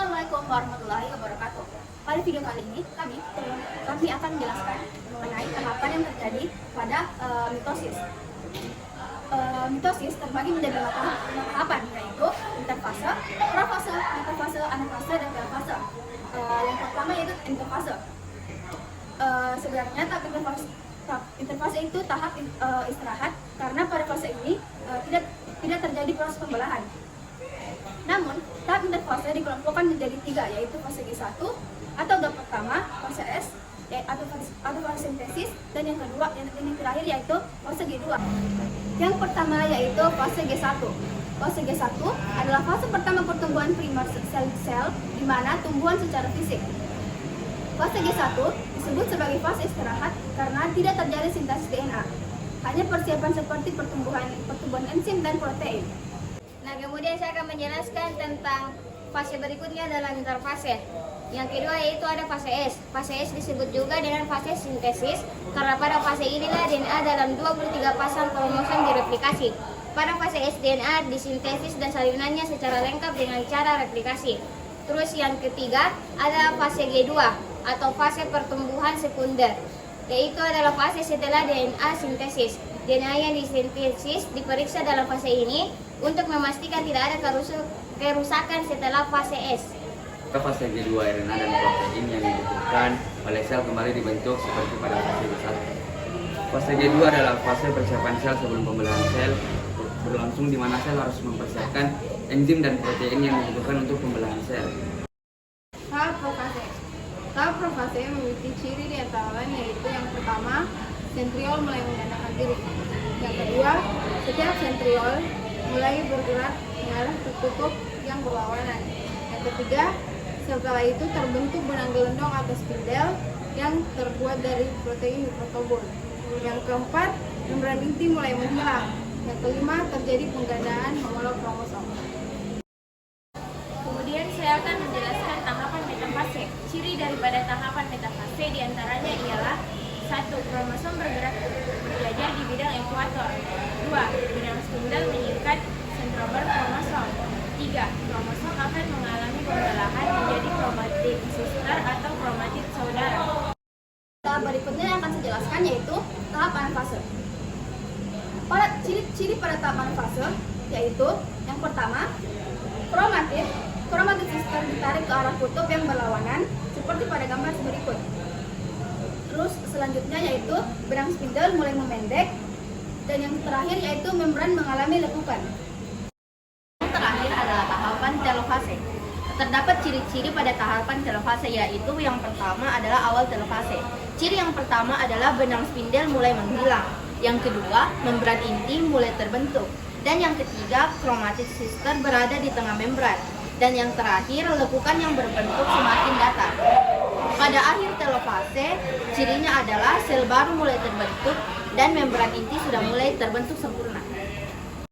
Assalamualaikum warahmatullahi wabarakatuh. Pada video kali ini kami akan menjelaskan mengenai tahapan yang terjadi pada mitosis. Mitosis terbagi menjadi 5 tahapan, yaitu interfase, profase, metafase, anafase, dan telofase. Yang pertama yaitu interfase. Sebenarnya tahap interfase itu tahap istirahat karena pada fase ini tidak terjadi proses pembelahan. Namun, tahap interfase dikelompokkan menjadi 3, yaitu fase G1 atau tahap pertama, fase S atau fase sintesis, dan yang kedua yang terakhir yaitu fase G2. Yang pertama yaitu fase G1. Fase G1 adalah fase pertama pertumbuhan primer sel di mana tumbuhan secara fisik. Fase G1 disebut sebagai fase istirahat karena tidak terjadi sintesis DNA. Hanya persiapan seperti pertumbuhan enzim dan protein. Nah, kemudian saya akan menjelaskan tentang fase berikutnya dalam interfase. Yang kedua yaitu ada fase S. Fase S disebut juga dengan fase sintesis karena pada fase inilah DNA dalam 23 pasang kromosom direplikasi. Pada fase S DNA disintesis dan salinannya secara lengkap dengan cara replikasi. Terus yang ketiga ada fase G2 atau fase pertumbuhan sekunder, yaitu adalah fase setelah DNA sintesis. DNA yang disintesis diperiksa dalam fase ini untuk memastikan tidak ada kerusakan setelah fase S. Fase G2 RNA dan protein yang dibutuhkan oleh sel kembali dibentuk seperti pada fase G1. Fase G2 adalah fase persiapan sel sebelum pembelahan sel berlangsung, di mana sel harus mempersiapkan enzim dan protein yang dibutuhkan untuk pembelahan sel. Tahap profase. Tahap profase memiliki ciri di antara lain yaitu yang pertama, sentriol mulai menggandakan diri. Yang kedua, setiap sentriol mulai bergerak mengarah tertutup yang berlawanan. Yang ketiga, setelah itu terbentuk benang gelondong atau spindel yang terbuat dari protein mikrotubul. Yang keempat, membran inti mulai menghilang. Yang kelima, terjadi penggandaan homolog kromosom. Kemudian saya akan menjelaskan tahapan metafase. Ciri daripada tahapan metafase diantaranya ialah 1. Kromosom bergerak berjajar di bidang ekuator. 2. Benang spindel mengikat sentromer kromosom. 3. Kromosom akan mengalami pembelahan menjadi kromatid sister atau kromatid saudara. Tahap berikutnya yang akan saya jelaskan yaitu tahap anafase. Pada ciri pada tahap anafase yaitu yang pertama, kromatid sister ditarik ke arah kutub yang berlawanan seperti pada gambar berikut. Terus selanjutnya yaitu benang spindel mulai memendek, dan yang terakhir yaitu membran mengalami lekukan. Yang terakhir adalah tahapan telofase. Terdapat ciri-ciri pada tahapan telofase, yaitu yang pertama adalah awal telofase. Ciri yang pertama adalah benang spindel mulai menghilang. Yang kedua, membran inti mulai terbentuk. Dan yang ketiga, kromatid sister berada di tengah membran. Dan yang terakhir, lekukan yang berbentuk semakin datar. Pada akhir telofase, cirinya adalah sel baru mulai terbentuk dan membran inti sudah mulai terbentuk sempurna.